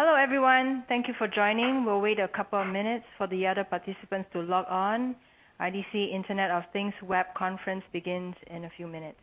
Hello everyone, thank you for joining. We'll wait a couple of minutes for the other participants to log on. IDC Internet of Things web conference begins in a few minutes.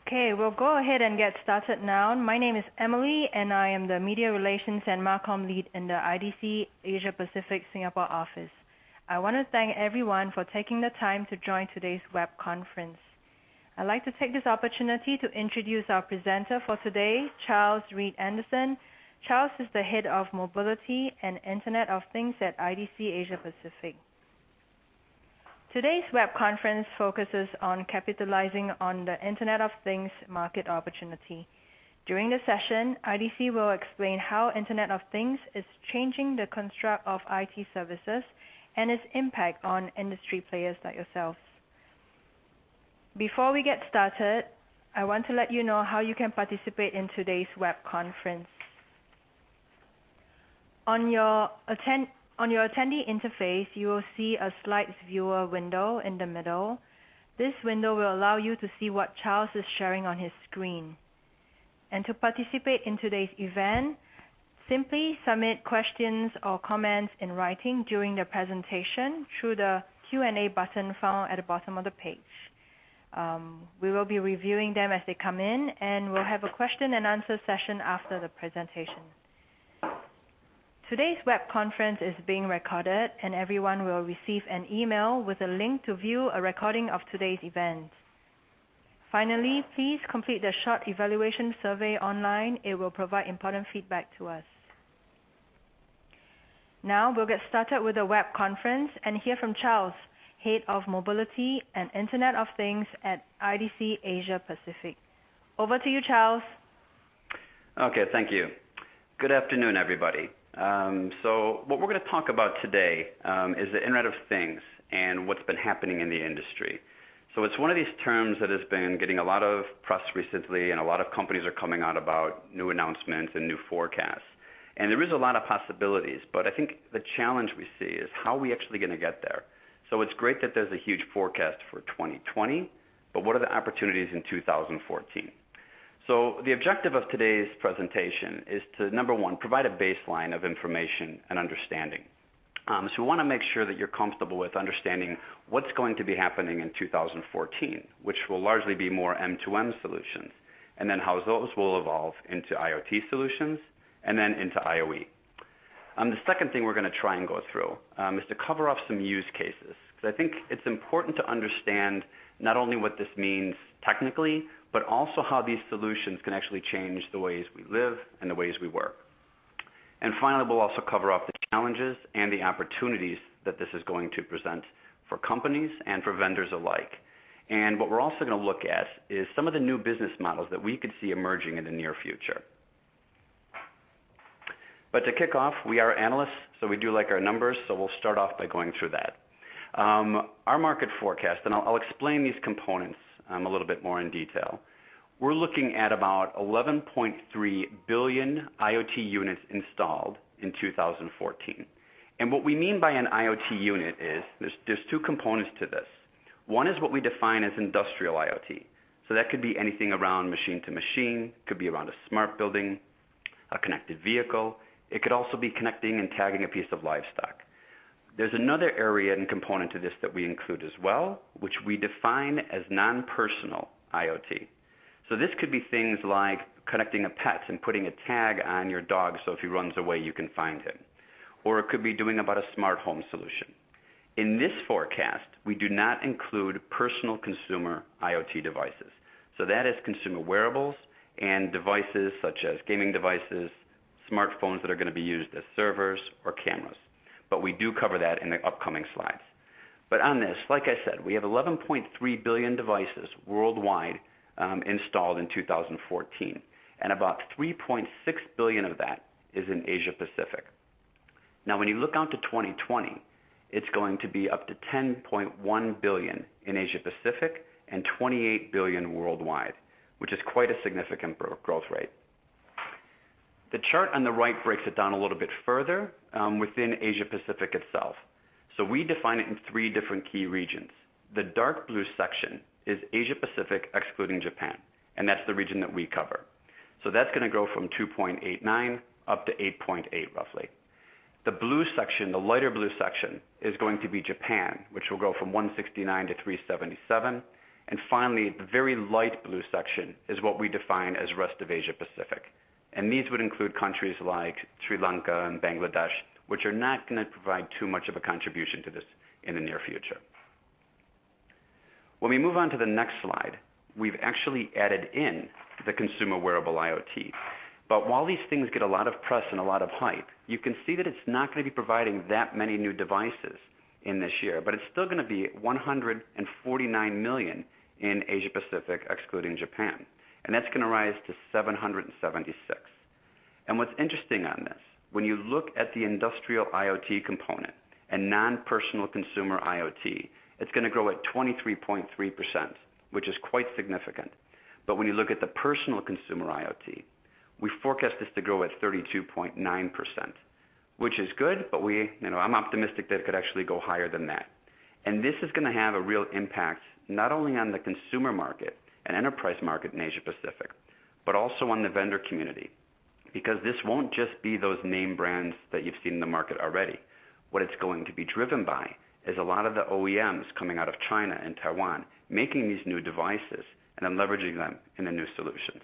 Okay, we'll go ahead and get started now. My name is Emily, and I am the Media Relations and Marcom Lead in the IDC Asia Pacific Singapore office. I want to thank everyone for taking the time to join today's web conference. I'd like to take this opportunity to introduce our presenter for today, Charles Reed Anderson. Charles is the Head of Mobility and Internet of Things at IDC Asia Pacific. Today's web conference focuses on capitalizing on the Internet of Things market opportunity. During the session, IDC will explain how Internet of Things is changing the construct of IT services and its impact on industry players like yourselves. Before we get started, I want to let you know how you can participate in today's web conference. On your attendee interface, you will see a slides viewer window in the middle. This window will allow you to see what Charles is sharing on his screen. And to participate in today's event, simply submit questions or comments in writing during the presentation through the Q&A button found at the bottom of the page. We will be reviewing them as they come in, and we'll have a question and answer session after the presentation. Today's web conference is being recorded, and everyone will receive an email with a link to view a recording of today's event. Finally, please complete the short evaluation survey online. It will provide important feedback to us. Now we'll get started with the web conference and hear from Charles, Head of Mobility and Internet of Things at IDC Asia Pacific. Over to you, Charles. Okay, thank you. Good afternoon, everybody. So what we're going to talk about today is the Internet of Things and what's been happening in the industry. So it's one of these terms that has been getting a lot of press recently, and a lot of companies are coming out about new announcements and new forecasts. And there is a lot of possibilities, but I think the challenge we see is how are we actually going to get there? So it's great that there's a huge forecast for 2020, but what are the opportunities in 2014? So the objective of today's presentation is to, number one, provide a baseline of information and understanding. So we want to make sure that you're comfortable with understanding what's going to be happening in 2014, which will largely be more M2M solutions, and then how those will evolve into IoT solutions, and then into IoE. The second thing we're going to try and go through is to cover off some use cases, because I think it's important to understand not only what this means technically, but also how these solutions can actually change the ways we live and the ways we work. And finally, we'll also cover off the challenges and the opportunities that this is going to present for companies and for vendors alike. And what we're also going to look at is some of the new business models that we could see emerging in the near future. But to kick off, we are analysts, so we do like our numbers, so we'll start off by going through that. Our market forecast, and I'll explain these components a little bit more in detail. We're looking at about 11.3 billion IoT units installed in 2014. And what we mean by an IoT unit is there's two components to this. One is what we define as industrial IoT. So that could be anything around machine to machine, could be around a smart building, a connected vehicle. It could also be connecting and tagging a piece of livestock. There's another area and component to this that we include as well, which we define as non-personal IoT. So this could be things like connecting a pet and putting a tag on your dog so if he runs away you can find him. Or it could be doing about a smart home solution. In this forecast, we do not include personal consumer IoT devices. So that is consumer wearables and devices such as gaming devices, smartphones that are going to be used as servers or cameras. But we do cover that in the upcoming slides. But on this, like I said, we have 11.3 billion devices worldwide installed in 2014, and about 3.6 billion of that is in Asia Pacific. Now, when you look out to 2020, it's going to be up to 10.1 billion in Asia Pacific and 28 billion worldwide, which is quite a significant growth rate. The chart on the right breaks it down a little bit further within Asia Pacific itself. So we define it in 3 different key regions. The dark blue section is Asia Pacific excluding Japan, and that's the region that we cover. So that's going to grow from 2.89 up to 8.8 roughly. The blue section, the lighter blue section, is going to be Japan, which will go from 169 to 377. And finally, the very light blue section is what we define as rest of Asia Pacific. And these would include countries like Sri Lanka and Bangladesh, which are not going to provide too much of a contribution to this in the near future. When we move on to the next slide, we've actually added in the consumer wearable IoT. But while these things get a lot of press and a lot of hype, you can see that it's not going to be providing that many new devices in this year, but it's still going to be 149 million in Asia Pacific, excluding Japan. And that's going to rise to 776. And what's interesting on this, when you look at the industrial IoT component and non-personal consumer IoT, it's going to grow at 23.3%, which is quite significant. But when you look at the personal consumer IoT, we forecast this to grow at 32.9%, which is good, but I'm optimistic that it could actually go higher than that. And this is going to have a real impact not only on the consumer market and enterprise market in Asia Pacific, but also on the vendor community, because this won't just be those name brands that you've seen in the market already. What it's going to be driven by is a lot of the OEMs coming out of China and Taiwan making these new devices and then leveraging them in the new solutions.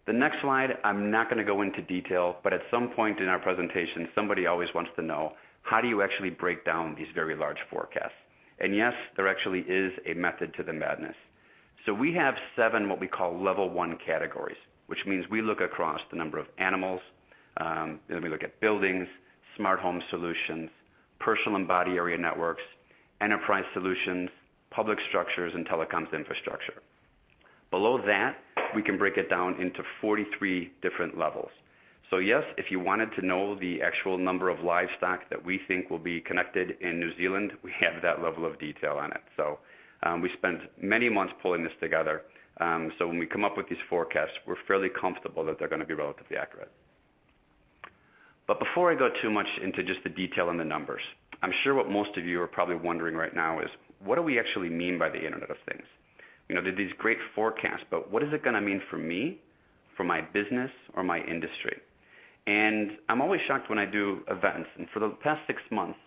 The next slide, I'm not going to go into detail, but at some point in our presentation, somebody always wants to know, how do you actually break down these very large forecasts? And yes, there actually is a method to the madness. So we have 7 what we call level 1 categories, which means we look across the number of animals, then we look at buildings, smart home solutions, personal and body area networks, enterprise solutions, public structures, and telecoms infrastructure. Below that, we can break it down into 43 different levels. So yes, if you wanted to know the actual number of livestock that we think will be connected in New Zealand, we have that level of detail on it. So we spent many months pulling this together. So when we come up with these forecasts, we're fairly comfortable that they're going to be relatively accurate. But before I go too much into just the detail and the numbers, I'm sure what most of you are probably wondering right now is, what do we actually mean by the Internet of Things? They're these great forecasts, but what is it going to mean for me, for my business, or my industry? And I'm always shocked when I do events. And for the past 6 months,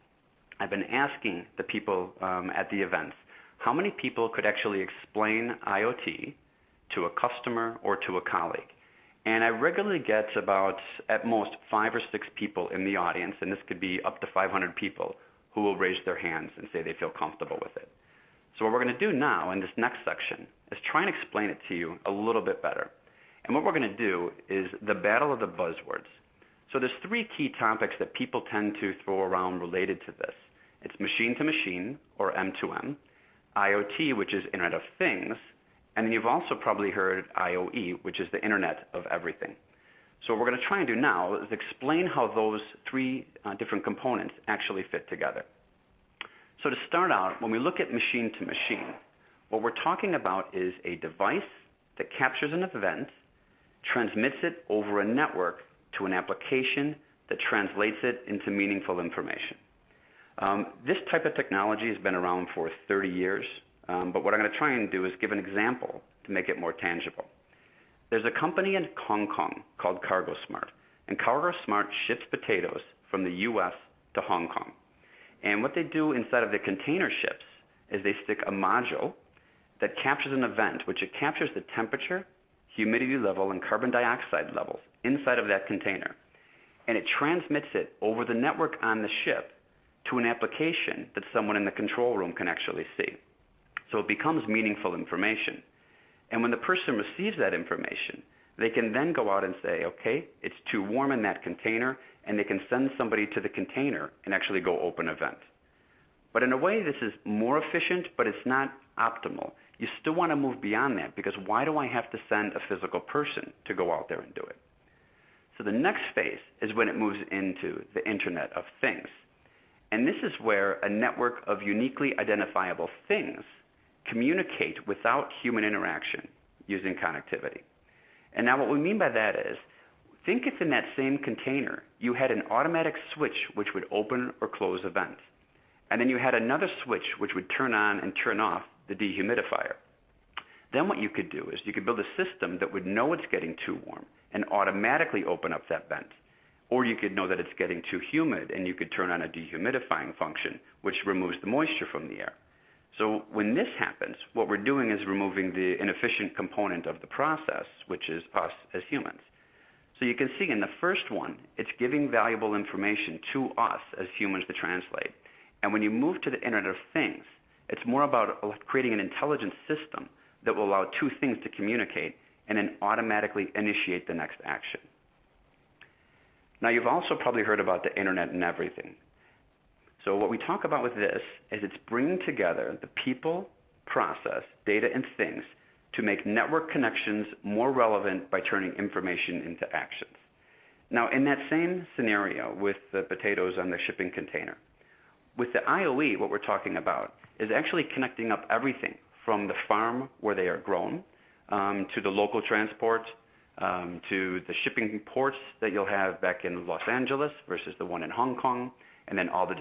I've been asking the people at the events, how many people could actually explain IoT to a customer or to a colleague? And I regularly get about, at most, 5 or 6 people in the audience, and this could be up to 500 people, who will raise their hands and say they feel comfortable with it. So what we're going to do now in this next section is try and explain it to you a little bit better. And what we're going to do is the battle of the buzzwords. So there's 3 key topics that people tend to throw around related to this. It's machine to machine, or M2M, IoT, which is Internet of Things, and then you've also probably heard IoE, which is the Internet of Everything. So what we're going to try and do now is explain how those 3 different components actually fit together. So to start out, when we look at machine to machine, what we're talking about is a device that captures an event, transmits it over a network to an application that translates it into meaningful information. This type of technology has been around for 30 years, but what I'm going to try and do is give an example to make it more tangible. There's a company in Hong Kong called CargoSmart, and CargoSmart ships potatoes from the US to Hong Kong. And what they do inside of the container ships is they stick a module that captures an event, which it captures the temperature, humidity level, and carbon dioxide levels inside of that container. And it transmits it over the network on the ship to an application that someone in the control room can actually see. So it becomes meaningful information. And when the person receives that information, they can then go out and say, okay, it's too warm in that container, and they can send somebody to the container and actually go open an event. But in a way, this is more efficient, but it's not optimal. You still want to move beyond that, because why do I have to send a physical person to go out there and do it? So the next phase is when it moves into the Internet of Things. And this is where a network of uniquely identifiable things communicate without human interaction using connectivity. And now what we mean by that is, think if in that same container you had an automatic switch which would open or close events. And then you had another switch which would turn on and turn off the dehumidifier. Then what you could do is you could build a system that would know it's getting too warm and automatically open up that vent. Or you could know that it's getting too humid and you could turn on a dehumidifying function which removes the moisture from the air. So when this happens, what we're doing is removing the inefficient component of the process, which is us as humans. So you can see in the first one, it's giving valuable information to us as humans to translate. And when you move to the Internet of Things, it's more about creating an intelligent system that will allow two things to communicate and then automatically initiate the next action. Now, you've also probably heard about the Internet and everything. So what we talk about with this is it's bringing together the people, process, data, and things to make network connections more relevant by turning information into actions. Now, in that same scenario with the potatoes on the shipping container, with the IOE, what we're talking about is actually connecting up everything from the farm where they are grown to the local transport, to the shipping ports that you'll have back in Los Angeles versus the one in Hong Kong, and then all the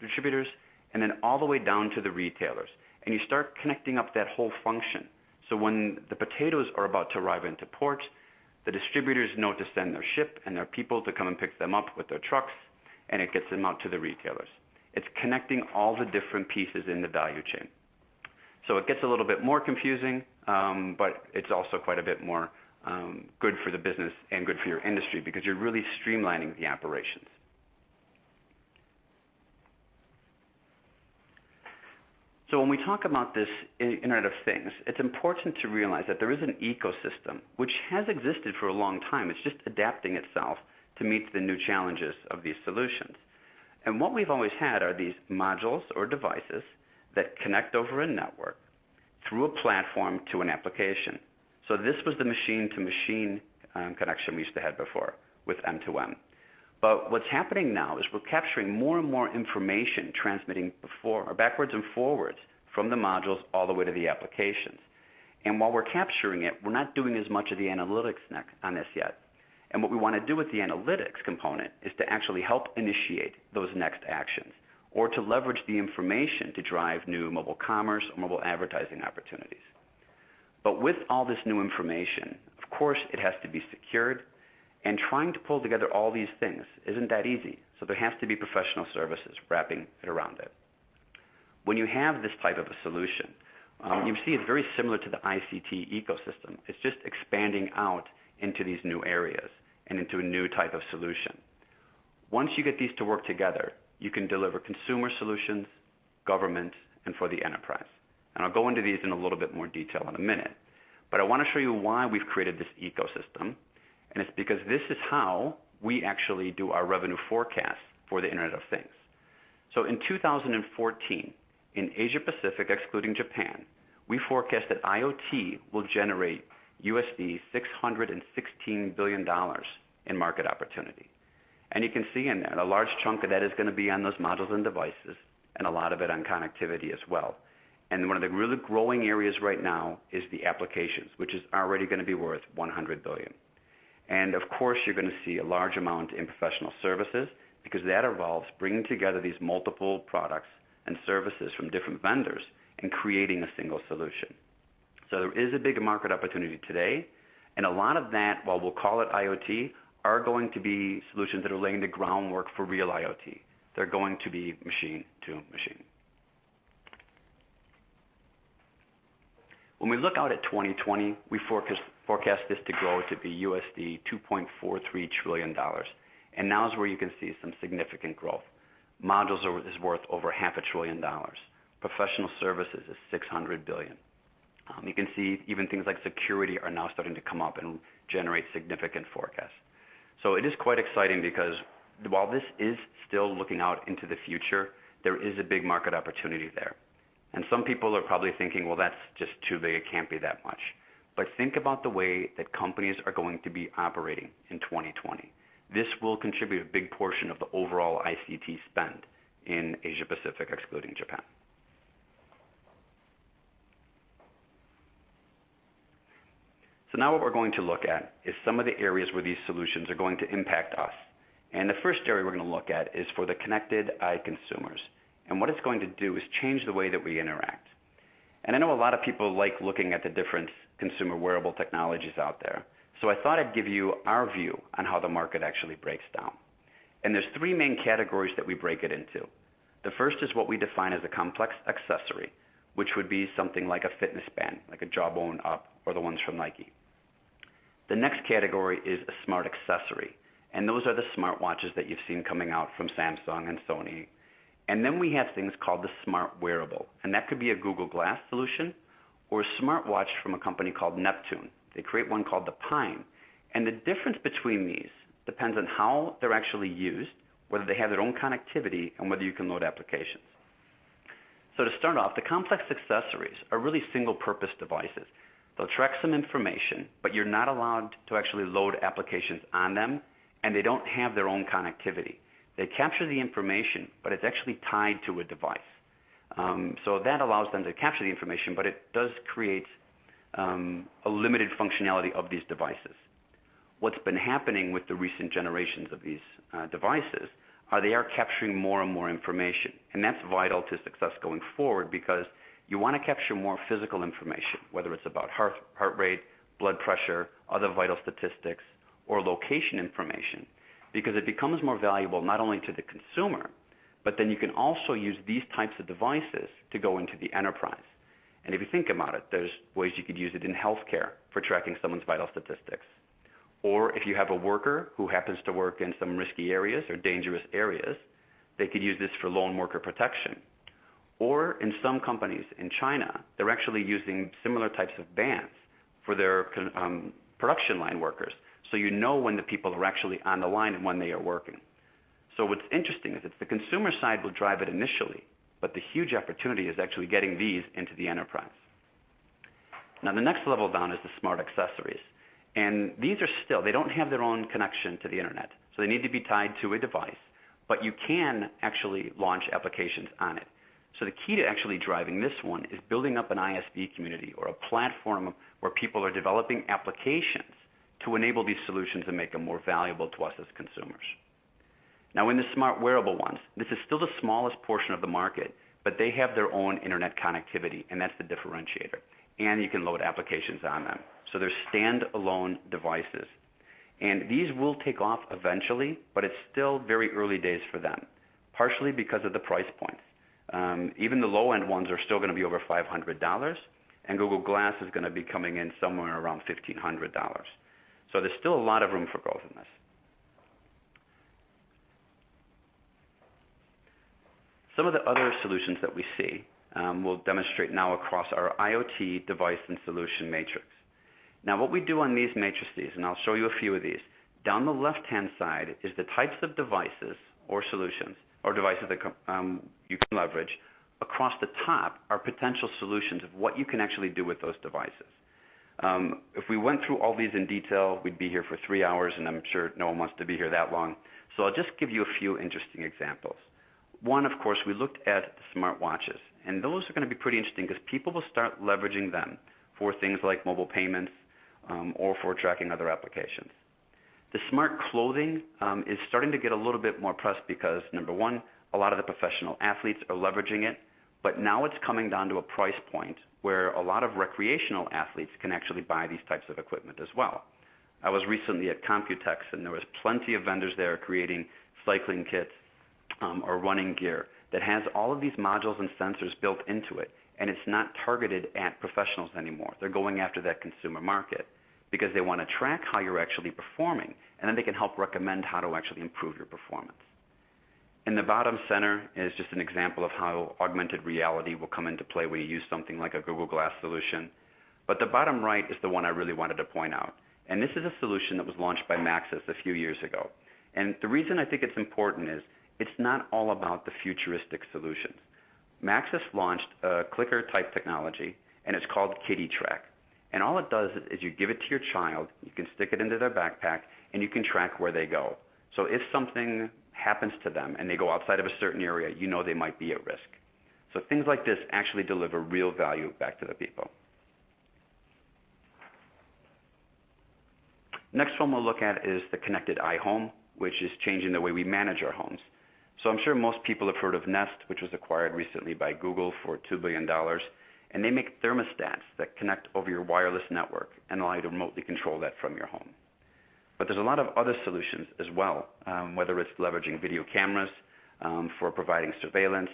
distributors, and then all the way down to the retailers. And you start connecting up that whole function. So when the potatoes are about to arrive into port, the distributors know to send their ship and their people to come and pick them up with their trucks, and it gets them out to the retailers. It's connecting all the different pieces in the value chain. So it gets a little bit more confusing, but it's also quite a bit more good for the business and good for your industry because you're really streamlining the operations. So when we talk about this Internet of Things, it's important to realize that there is an ecosystem which has existed for a long time. It's just adapting itself to meet the new challenges of these solutions. And what we've always had are these modules or devices that connect over a network through a platform to an application. So this was the machine-to-machine connection we used to have before with M2M. But what's happening now is we're capturing more and more information transmitting backwards and forwards from the modules all the way to the applications. And while we're capturing it, we're not doing as much of the analytics on this yet. And what we want to do with the analytics component is to actually help initiate those next actions or to leverage the information to drive new mobile commerce or mobile advertising opportunities. But with all this new information, of course, it has to be secured. And trying to pull together all these things isn't that easy. So there has to be professional services wrapping it around it. When you have this type of a solution, you see it's very similar to the ICT ecosystem. It's just expanding out into these new areas and into a new type of solution. Once you get these to work together, you can deliver consumer solutions, government, and for the enterprise. And I'll go into these in a little bit more detail in a minute. But I want to show you why we've created this ecosystem. And it's because this is how we actually do our revenue forecast for the Internet of Things. So in 2014, in Asia Pacific, excluding Japan, we forecast that IoT will generate USD $616 billion in market opportunity. And you can see in there, a large chunk of that is going to be on those modules and devices, and a lot of it on connectivity as well. And one of the really growing areas right now is the applications, which is already going to be worth $100 billion. And of course, you're going to see a large amount in professional services because that involves bringing together these multiple products and services from different vendors and creating a single solution. So there is a big market opportunity today, and a lot of that, while we'll call it IoT, are going to be solutions that are laying the groundwork for real IoT. They're going to be machine to machine. When we look out at 2020, we forecast this to grow to be USD $2.43 trillion. And now is where you can see some significant growth. Modules is worth over $500 billion. Professional services is $600 billion. You can see even things like security are now starting to come up and generate significant forecasts. So it is quite exciting because while this is still looking out into the future, there is a big market opportunity there. And some people are probably thinking, well, that's just too big, it can't be that much. But think about the way that companies are going to be operating in 2020. This will contribute a big portion of the overall ICT spend in Asia Pacific, excluding Japan. So now what we're going to look at is some of the areas where these solutions are going to impact us. And the first area we're going to look at is for the connected eye consumers. And what it's going to do is change the way that we interact. And I know a lot of people like looking at the different consumer wearable technologies out there. So I thought I'd give you our view on how the market actually breaks down. And there's three main categories that we break it into. The first is what we define as a complex accessory, which would be something like a fitness band, like a Jawbone Up or the ones from Nike. The next category is a smart accessory, and those are the smartwatches that you've seen coming out from Samsung and Sony. And then we have things called the smart wearable, and that could be a Google Glass solution or a smartwatch from a company called Neptune. They create one called the Pine, and the difference between these depends on how they're actually used, whether they have their own connectivity, and whether you can load applications. So to start off, the complex accessories are really single-purpose devices. They'll track some information, but you're not allowed to actually load applications on them, and they don't have their own connectivity. They capture the information, but it's actually tied to a device. So that allows them to capture the information, but it does create a limited functionality of these devices. What's been happening with the recent generations of these devices are they are capturing more and more information, and that's vital to success going forward because you want to capture more physical information, whether it's about heart rate, blood pressure, other vital statistics, or location information, because it becomes more valuable not only to the consumer, but then you can also use these types of devices to go into the enterprise. And if you think about it, there's ways you could use it in healthcare for tracking someone's vital statistics. Or if you have a worker who happens to work in some risky areas or dangerous areas, they could use this for lone worker protection. Or in some companies in China, they're actually using similar types of bands for their production line workers. So you know when the people are actually on the line and when they are working. So what's interesting is it's the consumer side will drive it initially, but the huge opportunity is actually getting these into the enterprise. Now the next level down is the smart accessories. And these are still, they don't have their own connection to the internet. So they need to be tied to a device, but you can actually launch applications on it. So the key to actually driving this one is building up an ISV community or a platform where people are developing applications to enable these solutions and make them more valuable to us as consumers. Now in the smart wearable ones, this is still the smallest portion of the market, but they have their own internet connectivity, and that's the differentiator. And you can load applications on them. So they're standalone devices. And these will take off eventually, but it's still very early days for them, partially because of the price points. Even the low-end ones are still going to be over $500, and Google Glass is going to be coming in somewhere around $1,500. So there's still a lot of room for growth in this. Some of the other solutions that we see we'll demonstrate now across our IoT device and solution matrix. Now what we do on these matrices, and I'll show you a few of these, down the left-hand side is the types of devices or solutions or devices that you can leverage. Across the top are potential solutions of what you can actually do with those devices. If we went through all these in detail, we'd be here for 3 hours, and I'm sure no one wants to be here that long. So I'll just give you a few interesting examples. One, of course, we looked at the smartwatches, and those are going to be pretty interesting because people will start leveraging them for things like mobile payments or for tracking other applications. The smart clothing is starting to get a little bit more press because, number one, a lot of the professional athletes are leveraging it, but now it's coming down to a price point where a lot of recreational athletes can actually buy these types of equipment as well. I was recently at Computex, and there was plenty of vendors there creating cycling kits or running gear that has all of these modules and sensors built into it, and it's not targeted at professionals anymore. They're going after that consumer market because they want to track how you're actually performing, and then they can help recommend how to actually improve your performance. In the bottom center is just an example of how augmented reality will come into play when you use something like a Google Glass solution. But the bottom right is the one I really wanted to point out. And this is a solution that was launched by Maxis a few years ago. And the reason I think it's important is it's not all about the futuristic solutions. Maxis launched a clicker-type technology, and it's called Kitty Track. And all it does is you give it to your child, you can stick it into their backpack, and you can track where they go. So if something happens to them and they go outside of a certain area, you know they might be at risk. So things like this actually deliver real value back to the people. Next one we'll look at is the connected iHome, which is changing the way we manage our homes. So I'm sure most people have heard of Nest, which was acquired recently by Google for $2 billion. And they make thermostats that connect over your wireless network and allow you to remotely control that from your home. But there's a lot of other solutions as well, whether it's leveraging video cameras for providing surveillance,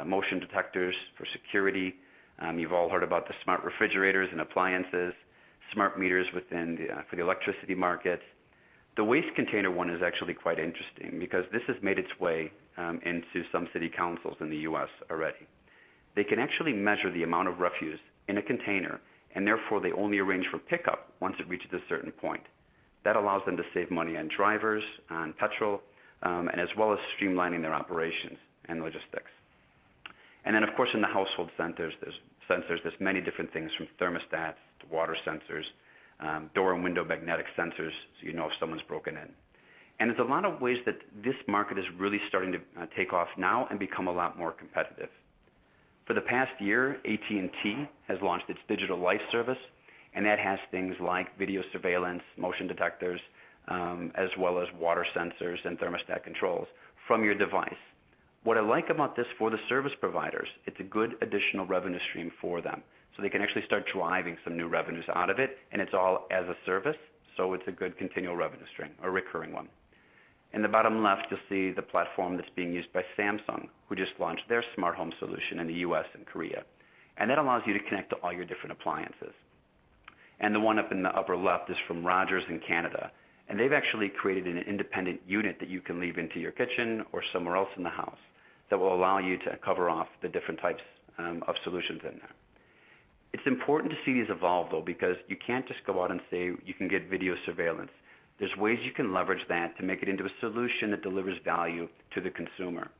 motion detectors for security. You've all heard about the smart refrigerators and appliances, smart meters for the electricity market. The waste container one is actually quite interesting because this has made its way into some city councils in the U.S. already. They can actually measure the amount of refuse in a container, and therefore they only arrange for pickup once it reaches a certain point. That allows them to save money on drivers, on petrol, and as well as streamlining their operations and logistics. And then, of course, in the household sensors, there's many different things from thermostats to water sensors, door and window magnetic sensors, so you know if someone's broken in. And there's a lot of ways that this market is really starting to take off now and become a lot more competitive. For the past year, AT&T has launched its Digital Life service, and that has things like video surveillance, motion detectors, as well as water sensors and thermostat controls from your device. What I like about this for the service providers, it's a good additional revenue stream for them. So they can actually start driving some new revenues out of it, and it's all as a service, so it's a good continual revenue stream, a recurring one. In the bottom left, you'll see the platform that's being used by Samsung, who just launched their smart home solution in the US and Korea. And that allows you to connect to all your different appliances. And the one up in the upper left is from Rogers in Canada. And they've actually created an independent unit that you can leave into your kitchen or somewhere else in the house that will allow you to cover off the different types of solutions in there. It's important to see these evolve, though, because you can't just go out and say you can get video surveillance. There's ways you can leverage that to make it into a solution that delivers value to the consumer.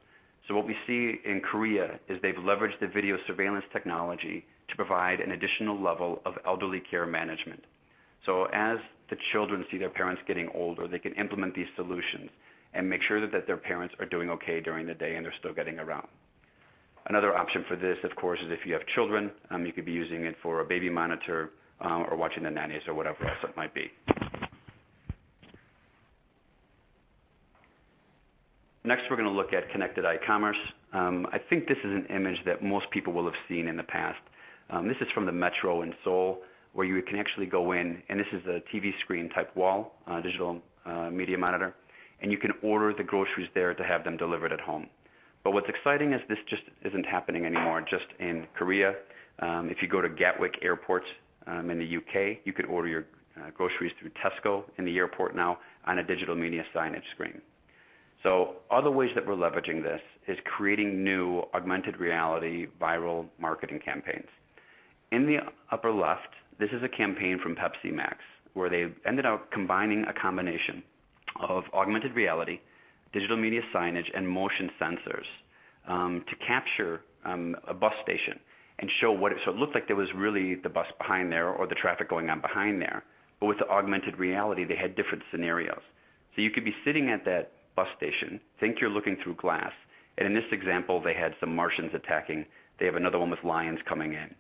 So what we see in Korea is they've leveraged the video surveillance technology to provide an additional level of elderly care management. So as the children see their parents getting older, they can implement these solutions and make sure that their parents are doing okay during the day and they're still getting around. Another option for this, of course, is if you have children, you could be using it for a baby monitor or watching the nannies or whatever else it might be. Next, we're going to look at connected e-commerce. I think this is an image that most people will have seen in the past. This is from the Metro in Seoul, where you can actually go in, and this is a TV screen type wall, digital media monitor, and you can order the groceries there to have them delivered at home. But what's exciting is this just isn't happening anymore just in Korea. If you go to Gatwick Airport in the UK, you can order your groceries through Tesco in the airport now on a digital media signage screen. So other ways that we're leveraging this is creating new augmented reality viral marketing campaigns. In the upper left, this is a campaign from Pepsi Max, where they ended up combining a combination of augmented reality, digital media signage, and motion sensors to capture a bus station and show so it looked like there was really the bus behind there or the traffic going on behind there. But with the augmented reality, they had different scenarios. So you could be sitting at that bus station, think you're looking through glass, and in this example, they had some Martians attacking. They have another one with lions coming in.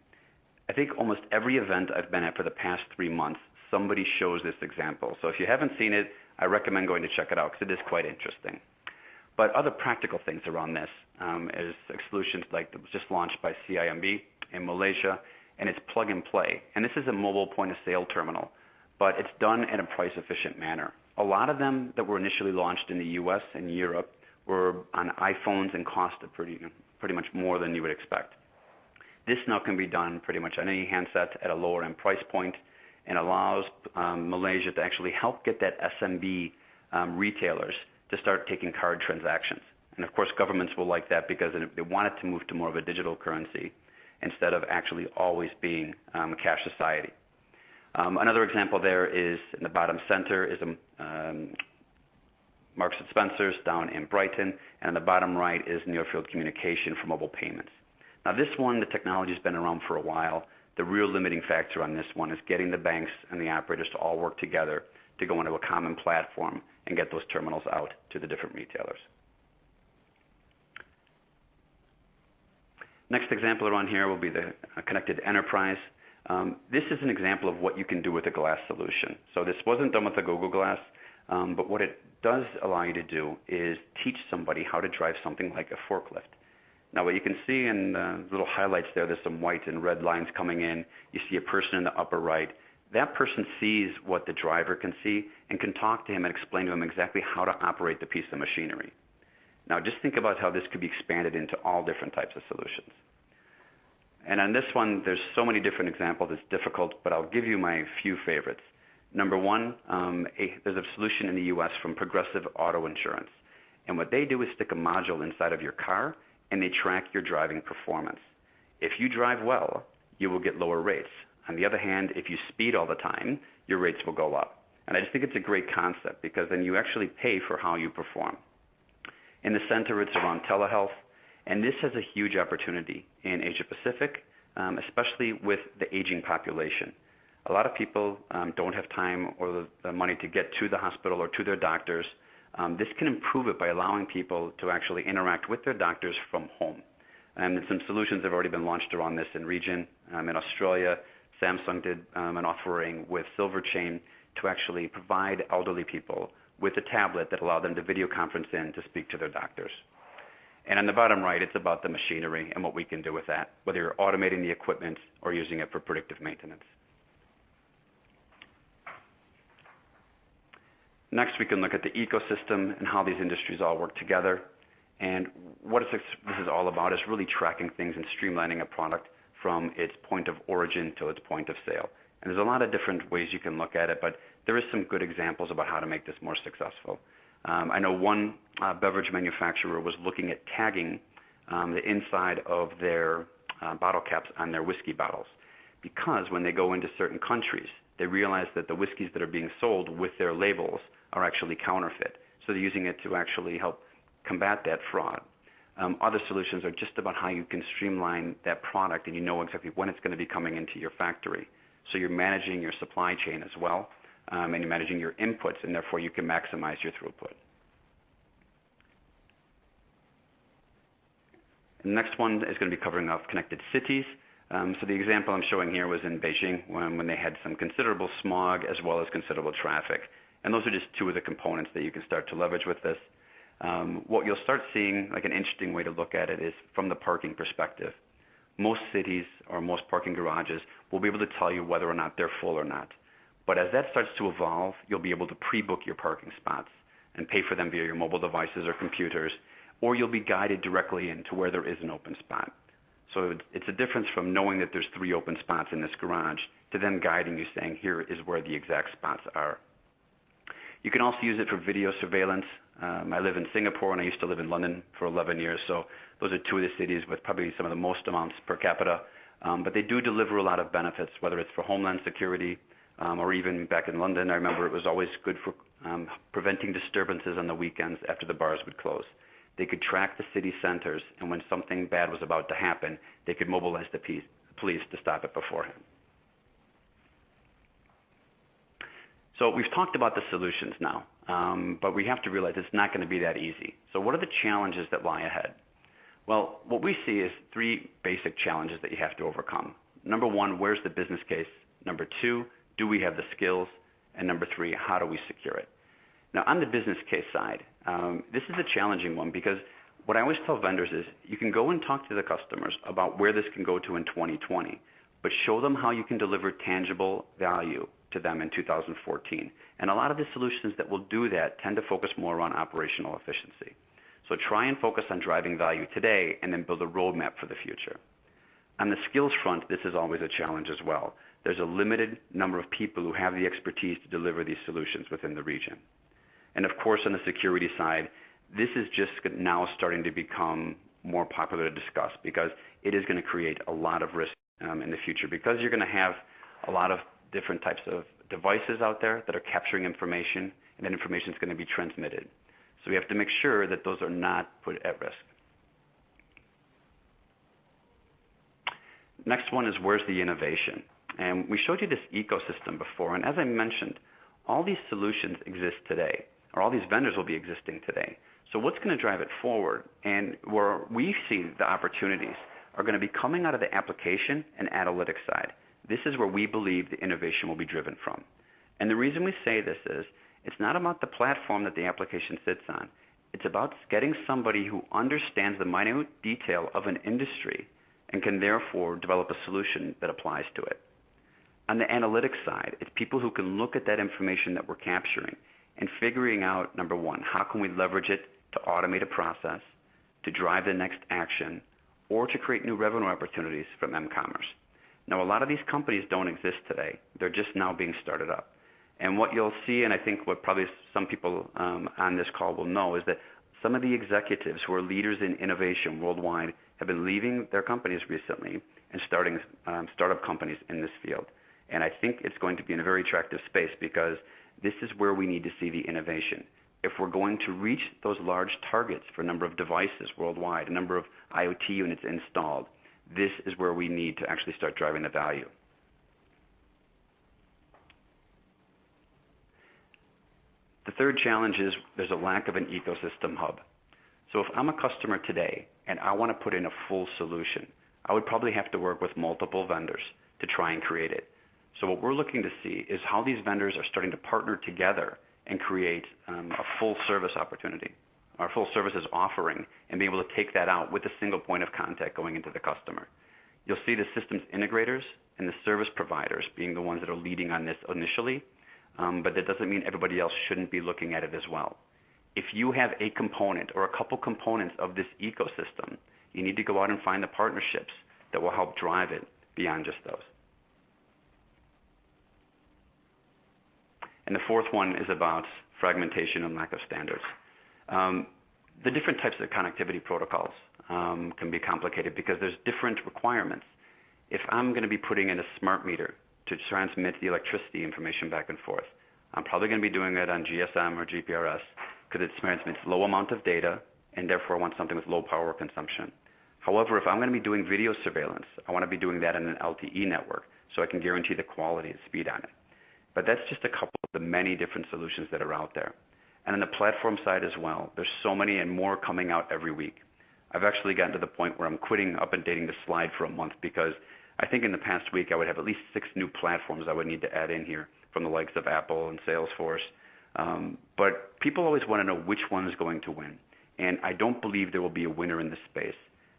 I think almost every event I've been at for the past 3 months, somebody shows this example. So if you haven't seen it, I recommend going to check it out because it is quite interesting. But other practical things around this is solutions like that was just launched by CIMB in Malaysia, and it's plug and play. And this is a mobile point of sale terminal but it's done in a price-efficient manner. A lot of them that were initially launched in the U.S. and Europe were on iPhones and cost pretty much more than you would expect. This now can be done pretty much on any handset at a lower end price point, and allows Malaysia to actually help get that SMB retailers to start taking card transactions. And of course, governments will like that because they want it to move to more of a digital currency instead of actually always being a cash society. Another example there is in the bottom center is Marks & Spencer's down in Brighton, and on the bottom right is near-field communication for mobile payments. Now this one, the technology's been around for a while. The real limiting factor on this one is getting the banks and the operators to all work together to go into a common platform and get those terminals out to the different retailers. Next example around here will be the connected enterprise. This is an example of what you can do with a glass solution. So this wasn't done with the Google Glass, but what it does allow you to do is teach somebody how to drive something like a forklift. Now what you can see in the little highlights there's some white and red lines coming in. You see a person in the upper right. That person sees what the driver can see and can talk to him and explain to him exactly how to operate the piece of machinery. Now just think about how this could be expanded into all different types of solutions. And on this one, there's so many different examples, it's difficult, but I'll give you my few favorites. Number one, there's a solution in the U.S. from Progressive Auto Insurance. And what they do is stick a module inside of your car, and they track your driving performance. If you drive well, you will get lower rates. On the other hand, if you speed all the time, your rates will go up. And I just think it's a great concept because then you actually pay for how you perform. In the center, it's around telehealth. And this has a huge opportunity in Asia Pacific, especially with the aging population. A lot of people don't have time or the money to get to the hospital or to their doctors. This can improve it by allowing people to actually interact with their doctors from home. And some solutions have already been launched around this in region. In Australia, Samsung did an offering with Silver Chain to actually provide elderly people with a tablet that allowed them to video conference in to speak to their doctors. And on the bottom right, it's about the machinery and what we can do with that, whether you're automating the equipment or using it for predictive maintenance. Next, we can look at the ecosystem and how these industries all work together. And what this is all about is really tracking things and streamlining a product from its point of origin to its point of sale. And there's a lot of different ways you can look at it, but there is some good examples about how to make this more successful. I know one beverage manufacturer was looking at tagging the inside of their bottle caps on their whiskey bottles, because when they go into certain countries, they realize that the whiskeys that are being sold with their labels are actually counterfeit. So they're using it to actually help combat that fraud. Other solutions are just about how you can streamline that product and you know exactly when it's going to be coming into your factory. So you're managing your supply chain as well, and you're managing your inputs, and therefore you can maximize your throughput. The next one is going to be covering off connected cities. So the example I'm showing here was in Beijing when they had some considerable smog as well as considerable traffic. And those are just two of the components that you can start to leverage with this. What you'll start seeing, like an interesting way to look at it, is from the parking perspective. Most cities or most parking garages will be able to tell you whether or not they're full or not. But as that starts to evolve, you'll be able to pre-book your parking spots and pay for them via your mobile devices or computers, or you'll be guided directly into where there is an open spot. So it's a difference from knowing that there's 3 open spots in this garage to them guiding you, saying here is where the exact spots are. You can also use it for video surveillance. I live in Singapore and I used to live in London for 11 years, so those are 2 of the cities with probably some of the most amounts per capita. But they do deliver a lot of benefits, whether it's for homeland security or even back in London. I remember it was always good for preventing disturbances on the weekends after the bars would close. They could track the city centers, and when something bad was about to happen, they could mobilize the police to stop it beforehand. So we've talked about the solutions now, but we have to realize it's not going to be that easy. So what are the challenges that lie ahead? Well, what we see is 3 basic challenges that you have to overcome. Number 1, where's the business case? Number 2, do we have the skills? And number 3, how do we secure it? Now, on the business case side, this is a challenging one because what I always tell vendors is you can go and talk to the customers about where this can go to in 2020, but show them how you can deliver tangible value to them in 2014. And a lot of the solutions that will do that tend to focus more on operational efficiency. So try and focus on driving value today and then build a roadmap for the future. On the skills front, this is always a challenge as well. There's a limited number of people who have the expertise to deliver these solutions within the region. And of course, on the security side, this is just now starting to become more popular to discuss because it is going to create a lot of risk in the future because you're going to have a lot of different types of devices out there that are capturing information, and that information is going to be transmitted. So we have to make sure that those are not put at risk. Next one is where's the innovation? And we showed you this ecosystem before, and as I mentioned, all these solutions exist today, or all these vendors will be existing today. So what's going to drive it forward? And where we see the opportunities are going to be coming out of the application and analytics side. This is where we believe the innovation will be driven from. And the reason we say this is, it's not about the platform that the application sits on. It's about getting somebody who understands the minute detail of an industry and can therefore develop a solution that applies to it. On the analytics side, it's people who can look at that information that we're capturing and figuring out, number one, how can we leverage it to automate a process, to drive the next action, or to create new revenue opportunities from m-commerce. Now, a lot of these companies don't exist today. They're just now being started up. And what you'll see, and I think what probably some people on this call will know, is that some of the executives who are leaders in innovation worldwide have been leaving their companies recently and starting startup companies in this field. And I think it's going to be in a very attractive space because this is where we need to see the innovation. If we're going to reach those large targets for a number of devices worldwide, a number of IoT units installed, this is where we need to actually start driving the value. The third challenge is there's a lack of an ecosystem hub. So if I'm a customer today and I want to put in a full solution, I would probably have to work with multiple vendors to try and create it. So what we're looking to see is how these vendors are starting to partner together and create a full service opportunity, our full services offering, and be able to take that out with a single point of contact going into the customer. You'll see the systems integrators and the service providers being the ones that are leading on this initially, but that doesn't mean everybody else shouldn't be looking at it as well. If you have a component or a couple components of this ecosystem, you need to go out and find the partnerships that will help drive it beyond just those. And the fourth one is about fragmentation and lack of standards. The different types of connectivity protocols can be complicated because there's different requirements. If I'm going to be putting in a smart meter to transmit the electricity information back and forth, I'm probably going to be doing it on GSM or GPRS because it transmits low amount of data and therefore I want something with low power consumption. However, if I'm going to be doing video surveillance, I want to be doing that in an LTE network so I can guarantee the quality and speed on it. But that's just a couple of the many different solutions that are out there. And on the platform side as well, there's so many and more coming out every week. I've actually gotten to the point where I'm quitting updating the slide for a month because I think in the past week I would have at least 6 new platforms I would need to add in here from the likes of Apple and Salesforce. But people always want to know which one is going to win. And I don't believe there will be a winner in this space.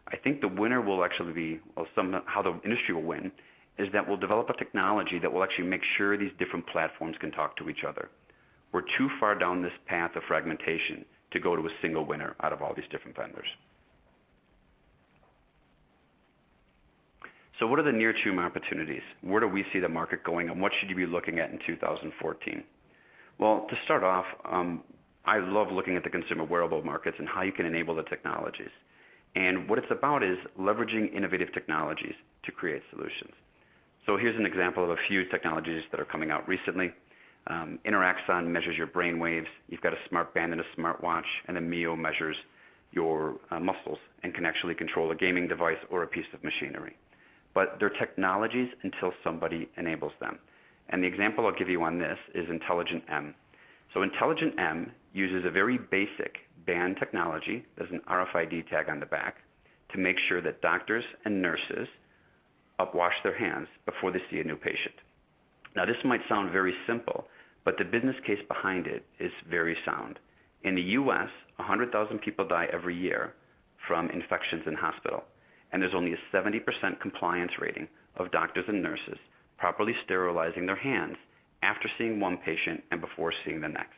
I think the winner will actually be, well, how the industry will win, is that we'll develop a technology that will actually make sure these different platforms can talk to each other. We're too far down this path of fragmentation to go to a single winner out of all these different vendors. So what are the near-term opportunities? Where do we see the market going, and what should you be looking at in 2014? Well, to start off, I love looking at the consumer wearable markets and how you can enable the technologies. And what it's about is leveraging innovative technologies to create solutions. So here's an example of a few technologies that are coming out recently. Interaxon measures your brain waves. You've got a smart band and a smartwatch, and then Mio measures your muscles and can actually control a gaming device or a piece of machinery. But they're technologies until somebody enables them. And the example I'll give you on this is Intelligent M. So Intelligent M uses a very basic band technology, there's an RFID tag on the back, to make sure that doctors and nurses wash their hands before they see a new patient. Now this might sound very simple, but the business case behind it is very sound. In the US, 100,000 people die every year from infections in hospital, and there's only a 70% compliance rating of doctors and nurses properly sterilizing their hands after seeing one patient and before seeing the next.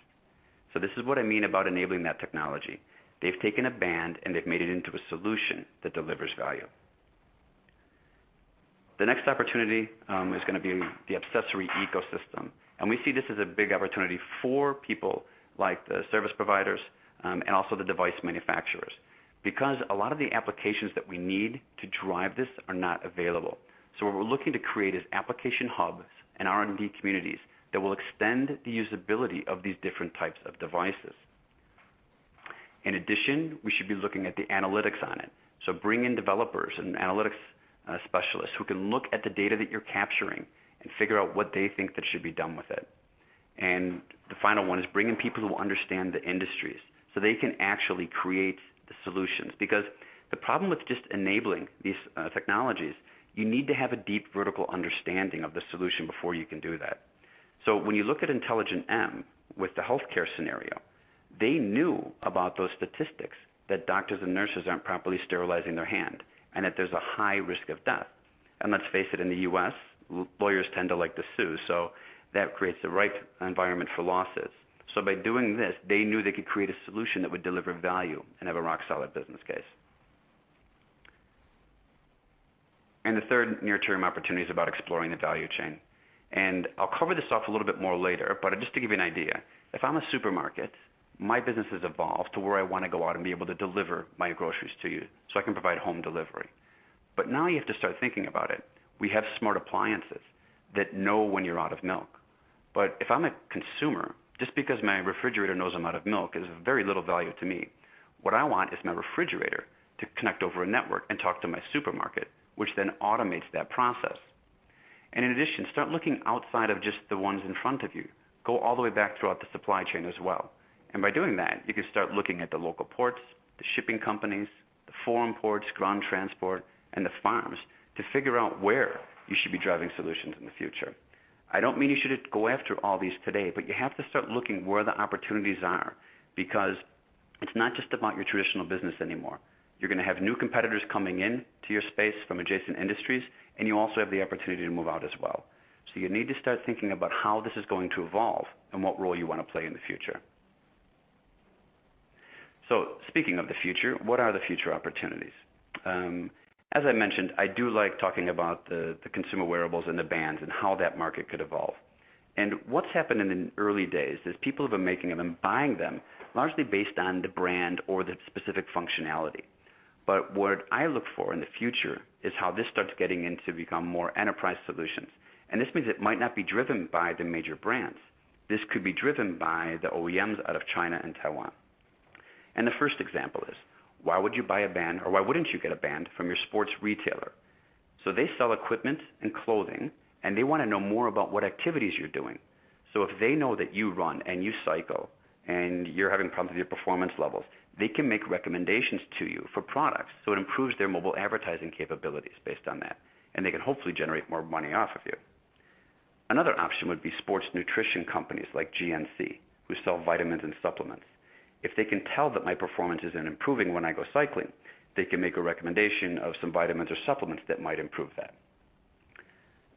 So this is what I mean about enabling that technology. They've taken a band and they've made it into a solution that delivers value. The next opportunity is going to be the accessory ecosystem. And we see this as a big opportunity for people like the service providers and also the device manufacturers, because a lot of the applications that we need to drive this are not available. So what we're looking to create is application hubs and R&D communities that will extend the usability of these different types of devices. In addition, we should be looking at the analytics on it. So bring in developers and analytics specialists who can look at the data that you're capturing and figure out what they think that should be done with it. And the final one is bring in people who understand the industries so they can actually create the solutions. Because the problem with just enabling these technologies, you need to have a deep vertical understanding of the solution before you can do that. So when you look at Intelligent M with the healthcare scenario, they knew about those statistics that doctors and nurses aren't properly sterilizing their hand and that there's a high risk of death. And let's face it, in the U.S., lawyers tend to like to sue, so that creates a ripe environment for lawsuits. So by doing this, they knew they could create a solution that would deliver value and have a rock-solid business case. And the third near-term opportunity is about exploring the value chain. And I'll cover this off a little bit more later, but just to give you an idea, if I'm a supermarket, my business has evolved to where I want to go out and be able to deliver my groceries to you so I can provide home delivery. But now you have to start thinking about it. We have smart appliances that know when you're out of milk. But if I'm a consumer, just because my refrigerator knows I'm out of milk is of very little value to me. What I want is my refrigerator to connect over a network and talk to my supermarket, which then automates that process. And in addition, start looking outside of just the ones in front of you. Go all the way back throughout the supply chain as well. And by doing that, you can start looking at the local ports, the shipping companies, the foreign ports, ground transport, and the farms to figure out where you should be driving solutions in the future. I don't mean you should go after all these today, but you have to start looking where the opportunities are, because it's not just about your traditional business anymore. You're going to have new competitors coming in to your space from adjacent industries, and you also have the opportunity to move out as well. So you need to start thinking about how this is going to evolve and what role you want to play in the future. So speaking of the future, what are the future opportunities? As I mentioned, I do like talking about the consumer wearables and the bands and how that market could evolve. And what's happened in the early days is people have been making them and buying them largely based on the brand or the specific functionality. But what I look for in the future is how this starts getting into become more enterprise solutions. And this means it might not be driven by the major brands. This could be driven by the OEMs out of China and Taiwan. And the first example is, why would you buy a band, or why wouldn't you get a band from your sports retailer? So they sell equipment and clothing, and they want to know more about what activities you're doing. So if they know that you run and you cycle and you're having problems with your performance levels, they can make recommendations to you for products. So it improves their mobile advertising capabilities based on that, and they can hopefully generate more money off of you. Another option would be sports nutrition companies like GNC, who sell vitamins and supplements. If they can tell that my performance isn't improving when I go cycling, they can make a recommendation of some vitamins or supplements that might improve that.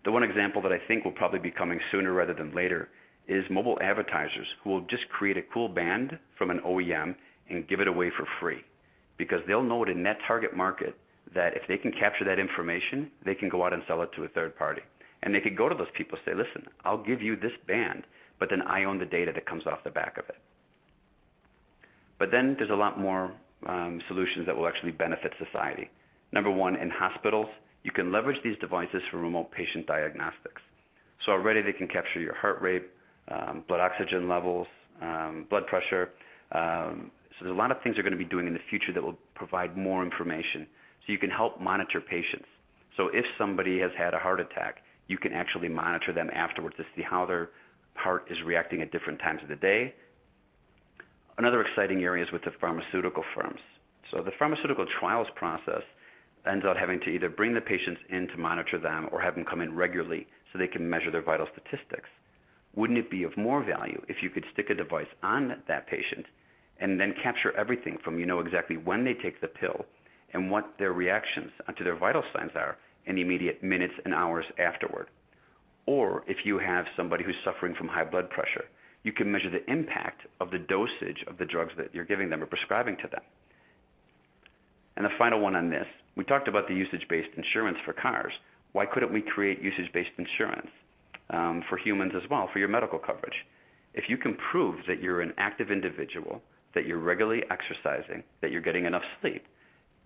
The one example that I think will probably be coming sooner rather than later is mobile advertisers who will just create a cool band from an OEM and give it away for free, because they'll know it in that target market that if they can capture that information, they can go out and sell it to a third party. And they could go to those people and say, listen, I'll give you this band, but then I own the data that comes off the back of it. But then there's a lot more solutions that will actually benefit society. Number one, in hospitals, you can leverage these devices for remote patient diagnostics. So already they can capture your heart rate, blood oxygen levels, blood pressure. So there's a lot of things they're going to be doing in the future that will provide more information. So you can help monitor patients. So if somebody has had a heart attack, you can actually monitor them afterwards to see how their heart is reacting at different times of the day. Another exciting area is with the pharmaceutical firms. So the pharmaceutical trials process ends up having to either bring the patients in to monitor them or have them come in regularly so they can measure their vital statistics. Wouldn't it be of more value if you could stick a device on that patient and then capture everything from exactly when they take the pill and what their reactions to their vital signs are in the immediate minutes and hours afterward? or if you have somebody who's suffering from high blood pressure, you can measure the impact of the dosage of the drugs that you're giving them or prescribing to them. And the final one on this, we talked about the usage-based insurance for cars. Why couldn't we create usage-based insurance for humans as well, for your medical coverage? If you can prove that you're an active individual, that you're regularly exercising, that you're getting enough sleep,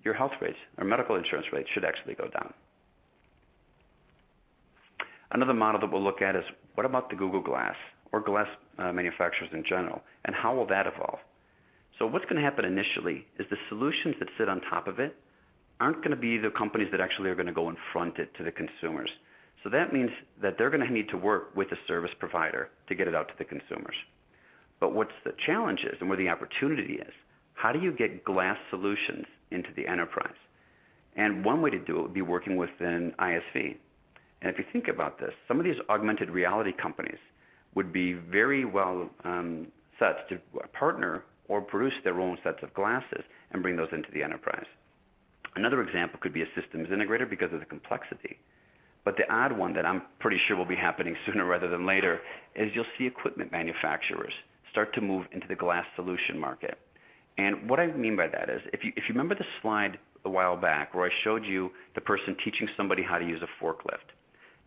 your health rates or medical insurance rates should actually go down. Another model that we'll look at is, what about the Google Glass or glass manufacturers in general, and how will that evolve? So what's going to happen initially is the solutions that sit on top of it aren't going to be the companies that actually are going to go and front it to the consumers. So that means that they're going to need to work with a service provider to get it out to the consumers. But what's the challenge is, and where the opportunity is, how do you get glass solutions into the enterprise? And one way to do it would be working with an ISV. And if you think about this, some of these augmented reality companies would be very well set to partner or produce their own sets of glasses and bring those into the enterprise. Another example could be a systems integrator because of the complexity. But the odd one that I'm pretty sure will be happening sooner rather than later is you'll see equipment manufacturers start to move into the glass solution market. And what I mean by that is, if you remember the slide a while back where I showed you the person teaching somebody how to use a forklift.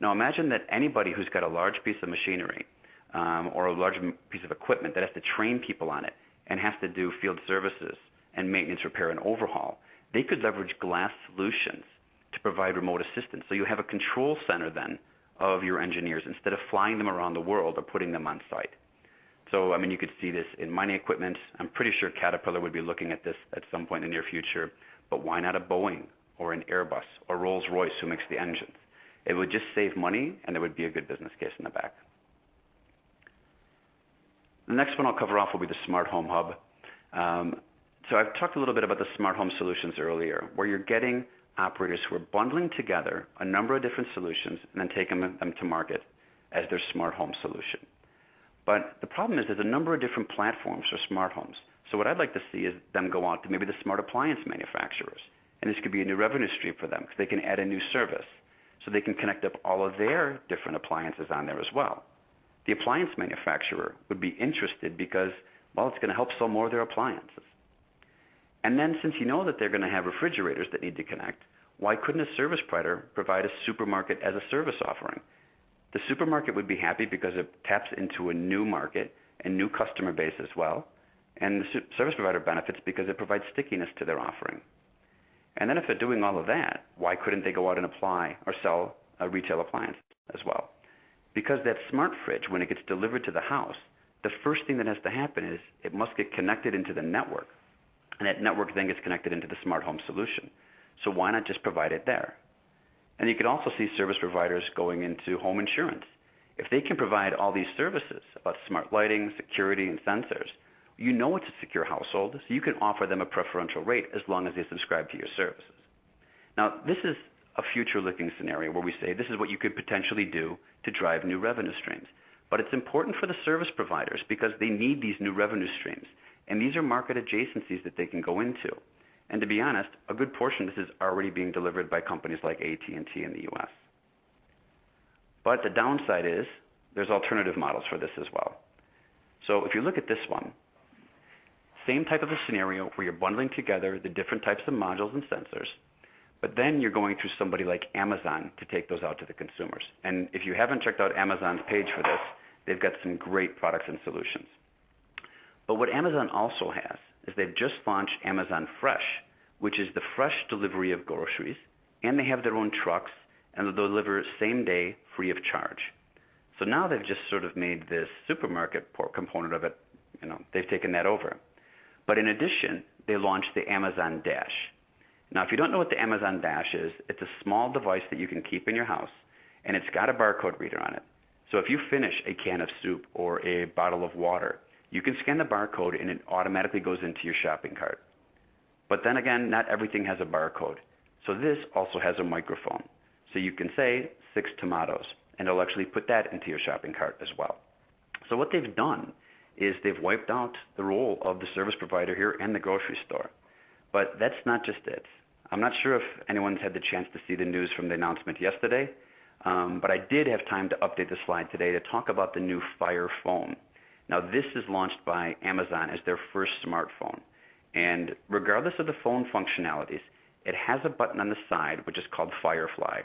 Now imagine that anybody who's got a large piece of machinery or a large piece of equipment that has to train people on it and has to do field services and maintenance, repair, and overhaul, they could leverage glass solutions to provide remote assistance. So you have a control center then of your engineers instead of flying them around the world or putting them on site. So, I mean, you could see this in mining equipment. I'm pretty sure Caterpillar would be looking at this at some point in the near future, but why not a Boeing or an Airbus or Rolls-Royce who makes the engines? It would just save money, and there would be a good business case in the back. The next one I'll cover off will be the Smart Home Hub. So I've talked a little bit about the smart home solutions earlier, where you're getting operators who are bundling together a number of different solutions and then taking them to market as their smart home solution. But the problem is there's a number of different platforms for smart homes. So what I'd like to see is them go out to maybe the smart appliance manufacturers. And this could be a new revenue stream for them because they can add a new service. So they can connect up all of their different appliances on there as well. The appliance manufacturer would be interested because, well, it's going to help sell more of their appliances. And then since you know that they're going to have refrigerators that need to connect, why couldn't a service provider provide a supermarket as a service offering? The supermarket would be happy because it taps into a new market and new customer base as well. And the service provider benefits because it provides stickiness to their offering. And then if they're doing all of that, why couldn't they go out and apply or sell a retail appliance as well? Because that smart fridge, when it gets delivered to the house, the first thing that has to happen is it must get connected into the network. And that network then gets connected into the smart home solution. So why not just provide it there? And you can also see service providers going into home insurance. If they can provide all these services about smart lighting, security, and sensors, you know it's a secure household, so you can offer them a preferential rate as long as they subscribe to your services. Now, this is a future-looking scenario where we say this is what you could potentially do to drive new revenue streams. But it's important for the service providers because they need these new revenue streams. And these are market adjacencies that they can go into. And to be honest, a good portion of this is already being delivered by companies like AT&T in the U.S. But the downside is there's alternative models for this as well. So if you look at this one, same type of a scenario where you're bundling together the different types of modules and sensors, but then you're going through somebody like Amazon to take those out to the consumers. And if you haven't checked out Amazon's page for this, they've got some great products and solutions. But what Amazon also has is they've just launched Amazon Fresh, which is the fresh delivery of groceries, and they have their own trucks, and they'll deliver same day free of charge. So now they've just sort of made this supermarket component of it, they've taken that over. But in addition, they launched the Amazon Dash. Now, if you don't know what the Amazon Dash is, it's a small device that you can keep in your house, and it's got a barcode reader on it. So if you finish a can of soup or a bottle of water, you can scan the barcode and it automatically goes into your shopping cart. But then again, not everything has a barcode. So this also has a microphone. So you can say 6 tomatoes, and it'll actually put that into your shopping cart as well. So what they've done is they've wiped out the role of the service provider here and the grocery store. But that's not just it. I'm not sure if anyone's had the chance to see the news from the announcement yesterday, But I did have time to update the slide today to talk about the new Fire phone. Now, this is launched by Amazon as their first smartphone. And regardless of the phone functionalities, it has a button on the side, which is called Firefly.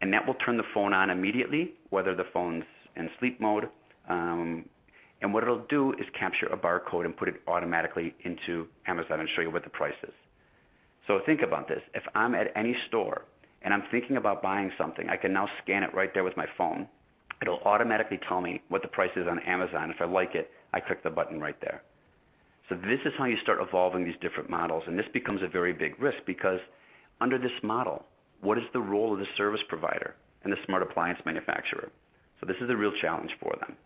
And that will turn the phone on immediately, whether the phone's in sleep mode. And what it'll do is capture a barcode and put it automatically into Amazon and show you what the price is. So think about this. If I'm at any store and I'm thinking about buying something, I can now scan it right there with my phone. It'll automatically tell me what the price is on Amazon. If I like it, I click the button right there. So this is how you start evolving these different models, and this becomes a very big risk because under this model, what is the role of the service provider and the smart appliance manufacturer? So this is a real challenge for them.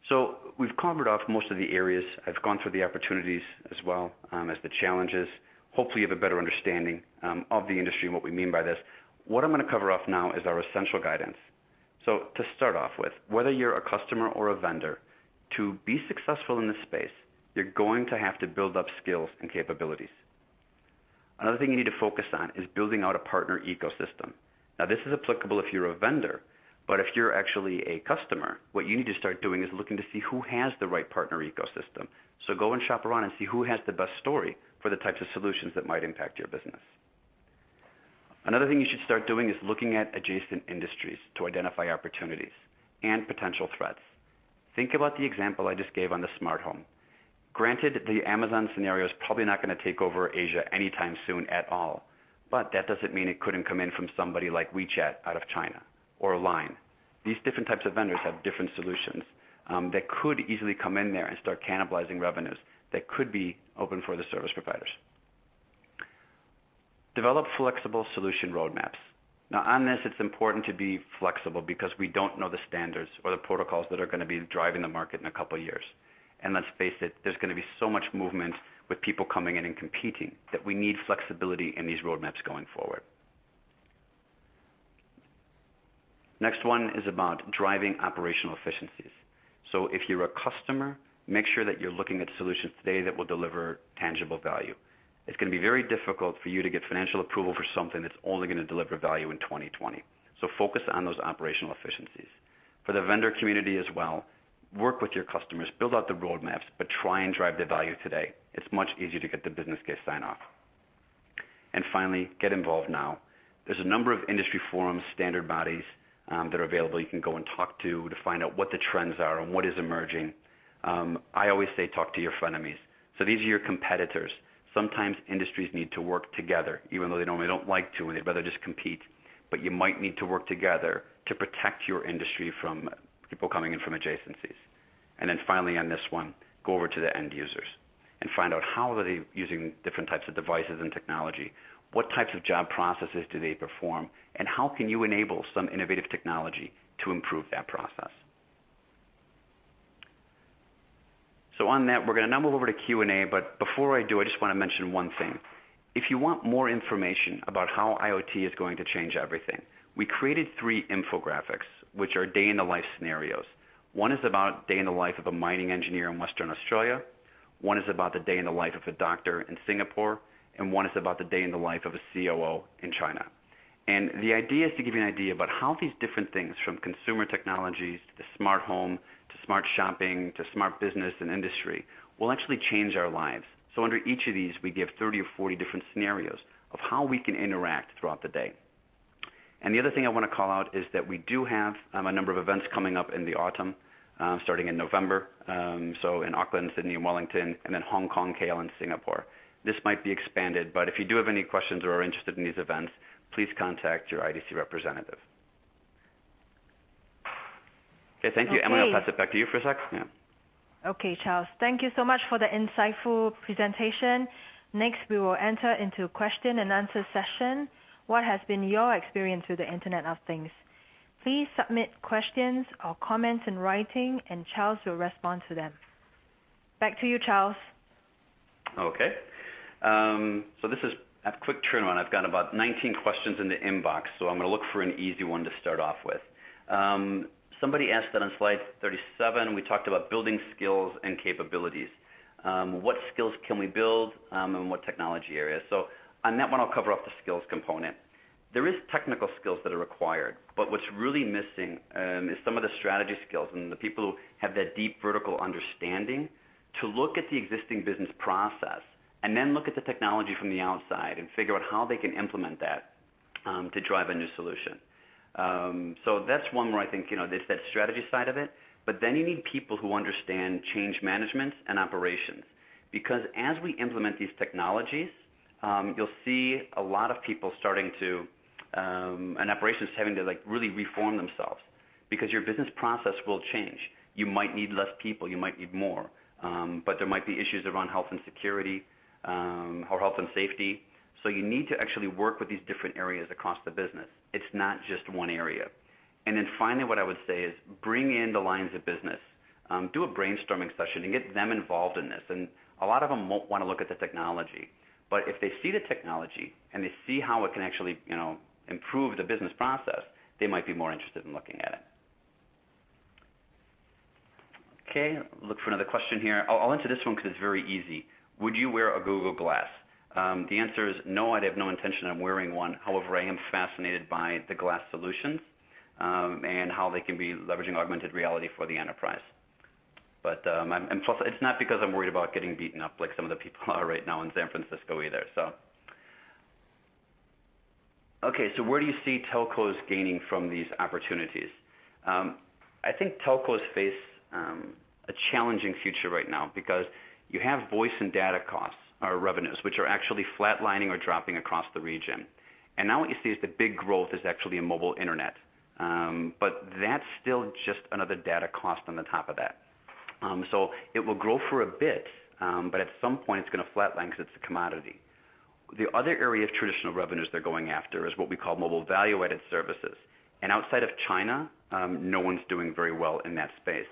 So we've covered off most of the areas. I've gone through the opportunities as well as the challenges. Hopefully you have a better understanding of the industry and what we mean by this. What I'm going to cover off now is our essential guidance. So to start off with, whether you're a customer or a vendor, to be successful in this space, you're going to have to build up skills and capabilities. Another thing you need to focus on is building out a partner ecosystem. Now this is applicable if you're a vendor, but if you're actually a customer, what you need to start doing is looking to see who has the right partner ecosystem. So go and shop around and see who has the best story for the types of solutions that might impact your business. Another thing you should start doing is looking at adjacent industries to identify opportunities and potential threats. Think about the example I just gave on the smart home. Granted, the Amazon scenario is probably not going to take over Asia anytime soon at all, but that doesn't mean it couldn't come in from somebody like WeChat out of China or Line. These different types of vendors have different solutions that could easily come in there and start cannibalizing revenues that could be open for the service providers. Develop flexible solution roadmaps. Now on this, it's important to be flexible because we don't know the standards or the protocols that are going to be driving the market in a couple of years. And let's face it, there's going to be so much movement with people coming in and competing that we need flexibility in these roadmaps going forward. Next one is about driving operational efficiencies. So if you're a customer, make sure that you're looking at solutions today that will deliver tangible value. It's going to be very difficult for you to get financial approval for something that's only going to deliver value in 2020. So focus on those operational efficiencies. For the vendor community as well, work with your customers, build out the roadmaps, but try and drive the value today. It's much easier to get the business case sign off. And finally, get involved now. There's a number of industry forums, standard bodies that are available you can go and talk to find out what the trends are and what is emerging. I always say talk to your frenemies. So these are your competitors. Sometimes industries need to work together, even though they normally don't like to and they'd rather just compete. But you might need to work together to protect your industry from people coming in from adjacencies. And then finally on this one, go over to the end users and find out how are they using different types of devices and technology. What types of job processes do they perform? And how can you enable some innovative technology to improve that process? So on that, we're going to now move over to Q&A, but before I do, I just want to mention one thing. If you want more information about how IoT is going to change everything, we created 3 infographics, which are day-in-the-life scenarios. One is about day in the life of a mining engineer in Western Australia. One is about the day in the life of a doctor in Singapore. And one is about the day in the life of a COO in China. And the idea is to give you an idea about how these different things, from consumer technologies to the smart home, to smart shopping, to smart business and industry, will actually change our lives. So under each of these, we give 30 or 40 different scenarios of how we can interact throughout the day. And the other thing I want to call out is that we do have a number of events coming up in the autumn, starting in November. So in Auckland, Sydney, and Wellington, and then Hong Kong, KL, and Singapore. This might be expanded, but if you do have any questions or are interested in these events, please contact your IDC representative. Okay, thank you. Okay. Emily, I'll pass it back to you for a sec. Yeah. Okay, Charles. Thank you so much for the insightful presentation. Next, we will enter into question and answer session. What has been your experience with the Internet of Things? Please submit questions or comments in writing, and Charles will respond to them. Back to you, Charles. Okay. So this is a quick turnaround. I've got about 19 questions in the inbox, so I'm going to look for an easy one to start off with. Somebody asked that on slide 37, we talked about building skills and capabilities. What skills can we build and what technology areas? So On that one, I'll cover off the skills component. There is technical skills that are required, but what's really missing is some of the strategy skills and the people who have that deep vertical understanding to look at the existing business process and then look at the technology from the outside and figure out how they can implement that to drive a new solution. So that's one where I think, it's that strategy side of it, but then you need people who understand change management and operations. Because as we implement these technologies, you'll see a lot of people starting to, and operations having to really reform themselves because your business process will change. You might need less people, you might need more, but there might be issues around health and security or health and safety. So you need to actually work with these different areas across the business. It's not just one area. And then finally, what I would say is bring in the lines of business, do a brainstorming session and get them involved in this. And a lot of them won't want to look at the technology, but if they see the technology and they see how it can actually, improve the business process, they might be more interested in looking at it. Okay, look for another question here. I'll answer this one because it's very easy. Would you wear a Google Glass? The answer is no, I have no intention of wearing one. However, I am fascinated by the glass solutions and how they can be leveraging augmented reality for the enterprise. But and plus, it's not because I'm worried about getting beaten up like some of the people are right now in San Francisco either. So, okay, so where do you see telcos gaining from these opportunities? I think telcos face a challenging future right now because you have voice and data costs or revenues, which are actually flatlining or dropping across the region. And now what you see is the big growth is actually in mobile internet. But that's still just another data cost on the top of that. So it will grow for a bit, but at some point it's going to flatline because it's a commodity. The other area of traditional revenues they're going after is what we call mobile value-added services. And outside of China, no one's doing very well in that space.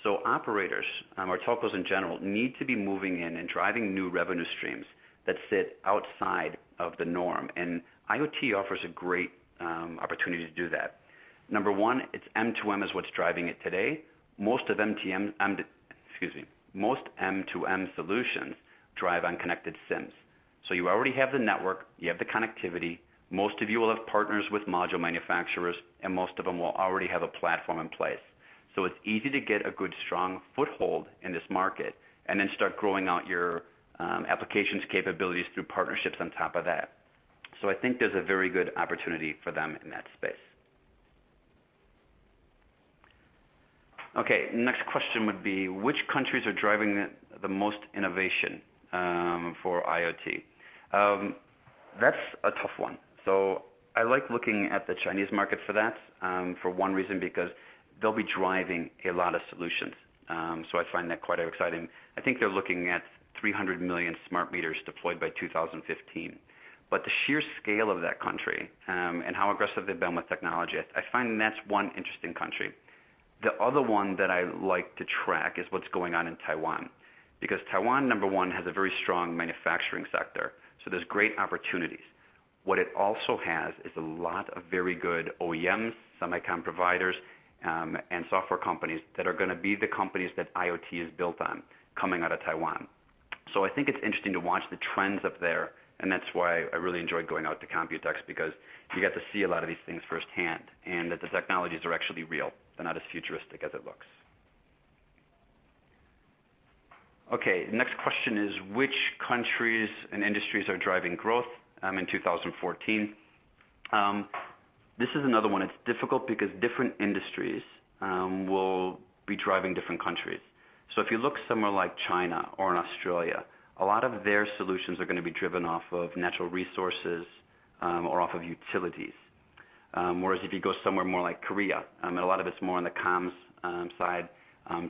So operators, or telcos in general, need to be moving in and driving new revenue streams that sit outside of the norm. And IoT offers a great opportunity to do that. Number one, it's M2M is what's driving it today. Most M2M solutions drive on connected SIMs. So you already have the network, you have the connectivity. Most of you will have partners with module manufacturers, and most of them will already have a platform in place. So it's easy to get a good, strong foothold in this market and then start growing out your applications capabilities through partnerships on top of that. So I think there's a very good opportunity for them in that space. Okay, next question would be, which countries are driving the most innovation for IoT? That's a tough one. So I like looking at the Chinese market for that, for one reason, because they'll be driving a lot of solutions. So I find that quite exciting. I think they're looking at 300 million smart meters deployed by 2015. But the sheer scale of that country and how aggressive they've been with technology, I find that's one interesting country. The other one that I like to track is what's going on in Taiwan. Because Taiwan, number one, has a very strong manufacturing sector. So there's great opportunities. What it also has is a lot of very good OEMs, semicon providers, and software companies that are going to be the companies that IoT is built on coming out of Taiwan. So I think it's interesting to watch the trends up there, and that's why I really enjoyed going out to Computex, because you get to see a lot of these things firsthand, and that the technologies are actually real. They're not as futuristic as it looks. Okay, the next question is, which countries and industries are driving growth in 2014? This is another one. It's difficult because different industries will be driving different countries. So if you look somewhere like China or in Australia, a lot of their solutions are going to be driven off of natural resources or off of utilities. Whereas if you go somewhere more like Korea, and a lot of it's more on the comms side,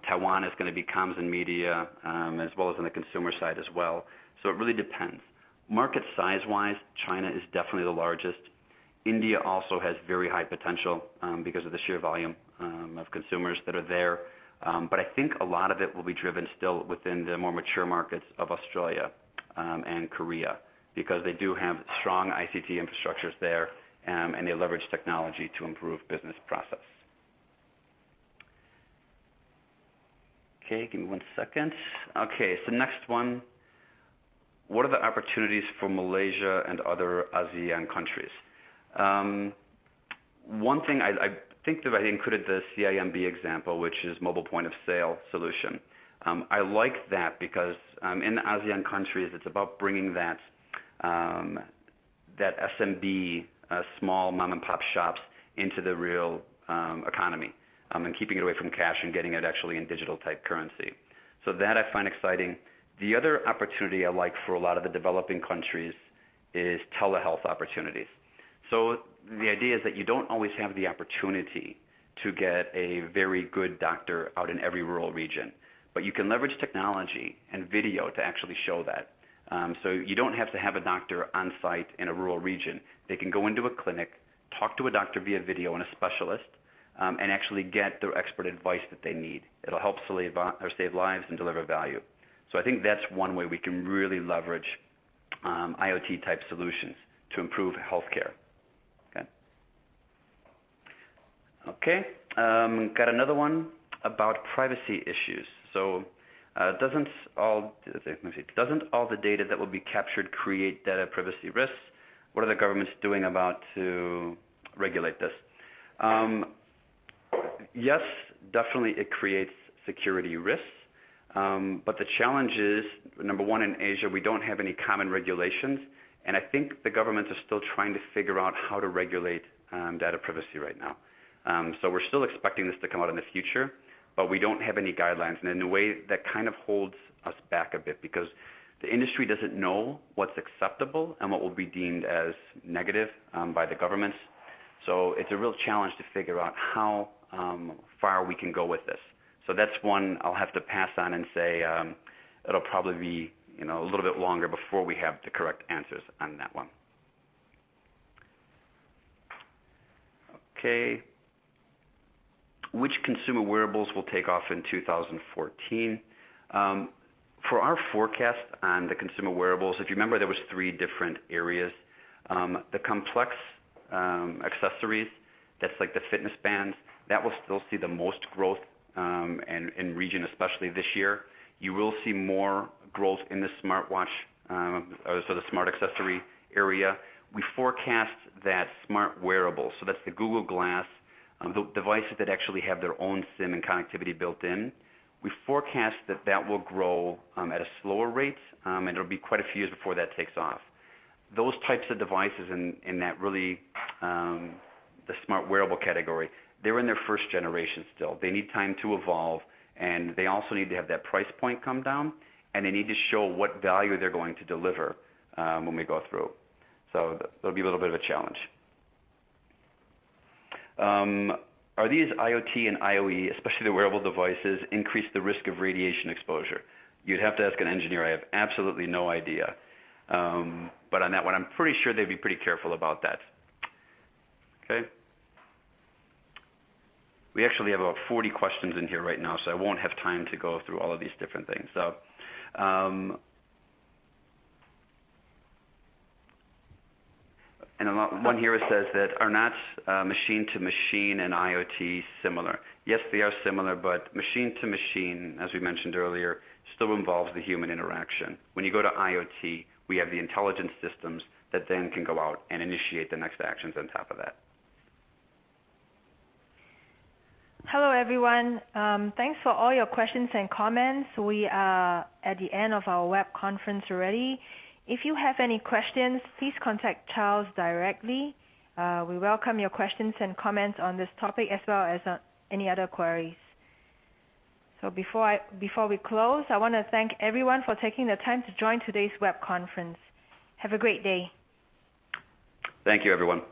Taiwan is going to be comms and media, as well as on the consumer side as well. So it really depends. Market size-wise, China is definitely the largest. India also has very high potential because of the sheer volume of consumers that are there. But I think a lot of it will be driven still within the more mature markets of Australia and Korea, because they do have strong ICT infrastructures there, and they leverage technology to improve business process. Okay, give me 1 second. Okay, so next one. what are the opportunities for Malaysia and other ASEAN countries? One thing, I think that I included the CIMB example, which is mobile point of sale solution. I like that because in the ASEAN countries, it's about bringing that SMB, small mom and pop shops into the real economy and keeping it away from cash and getting it actually in digital type currency. So that I find exciting. The other opportunity I like for a lot of the developing countries is telehealth opportunities. So the idea is that you don't always have the opportunity to get a very good doctor out in every rural region, but you can leverage technology and video to actually show that. So you don't have to have a doctor on site in a rural region. They can go into a clinic, talk to a doctor via video and a specialist, and actually get the expert advice that they need. It'll help save lives and deliver value. So I think that's one way we can really leverage IoT type solutions to improve healthcare. Okay, got another one about privacy issues. So doesn't all the data that will be captured create data privacy risks? What are the governments doing about to regulate this? Yes, definitely it creates security risks. But the challenge is, number one, in Asia, we don't have any common regulations. And I think the governments are still trying to figure out how to regulate data privacy right now. So we're still expecting this to come out in the future, but we don't have any guidelines. And in a way, that kind of holds us back a bit because the industry doesn't know what's acceptable and what will be deemed as negative by the governments. So it's a real challenge to figure out how far we can go with this. So that's one I'll have to pass on and say it'll probably be a little bit longer before we have the correct answers on that one. Okay. Which consumer wearables will take off in 2014? For our forecast on the consumer wearables, if you remember, there was 3 different areas. The complex accessories, that's like the fitness bands, that will still see the most growth in region, especially this year. You will see more growth in the smartwatch, so the smart accessory area. We forecast that smart wearables, so that's the Google Glass, the devices that actually have their own SIM and connectivity built in. We forecast that that will grow at a slower rate, and it'll be quite a few years before that takes off. Those types of devices in that really the smart wearable category, they're in their first generation still. They need time to evolve, and they also need to have that price point come down, and they need to show what value they're going to deliver when we go through. So that'll be a little bit of a challenge. Are these IoT and IoE, especially the wearable devices, increase the risk of radiation exposure? You'd have to ask an engineer. I have absolutely no idea. But on that one, I'm pretty sure they'd be pretty careful about that. Okay. We actually have about 40 questions in here right now, so I won't have time to go through all of these different things. So, and one here says that are not machine-to-machine and IoT similar? Yes, they are similar, but machine-to-machine, as we mentioned earlier, still involves the human interaction. When you go to IoT, we have the intelligence systems that then can go out and initiate the next actions on top of that. Hello, everyone. Thanks for all your questions and comments. We are at the end of our web conference already. If you have any questions, please contact Charles directly. We welcome your questions and comments on this topic as well as on any other queries. So before we close, I want to thank everyone for taking the time to join today's web conference. Have a great day. Thank you, everyone.